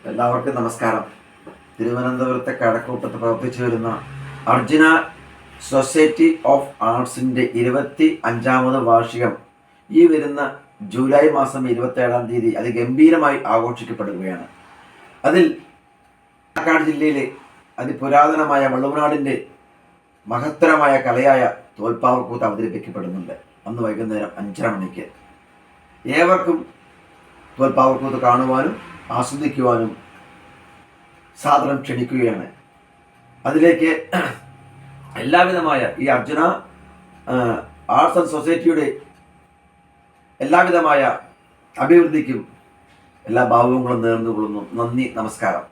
എല്ലാവർക്കും നമസ്കാരം. തിരുവനന്തപുരത്തെ കഴക്കൂട്ടത്ത് പ്രവർത്തിച്ചു വരുന്ന അർജുന സൊസൈറ്റി ഓഫ് ആർട്സിൻ്റെ 25ാമത് വാർഷികം ഈ വരുന്ന ജൂലൈ മാസം 27-ാം തീയതി അതിഗംഭീരമായി ആഘോഷിക്കപ്പെടുകയാണ്. അതിൽ പാലക്കാട് ജില്ലയിലെ അതിപുരാതനമായ വള്ളുവനാടിൻ്റെ മഹത്തരമായ കലയായ തോൽപ്പാവക്കൂത്ത് അവതരിപ്പിക്കപ്പെടുന്നുണ്ട്. അന്ന് വൈകുന്നേരം 5:30 മണിക്ക് ഏവർക്കും തോൽപ്പാവക്കൂത്ത് കാണുവാനും ആസ്വദിക്കുവാനും സാദരം ക്ഷണിക്കുകയാണ്. അതിലേക്ക് എല്ലാവിധമായ ഈ അർജുന ആർട്സ് ആൻഡ് സൊസൈറ്റിയുടെ എല്ലാവിധമായ അഭിവൃദ്ധിക്കും എല്ലാ ഭാവങ്ങളും നേർന്നുകൊള്ളുന്നു. നന്ദി, നമസ്കാരം.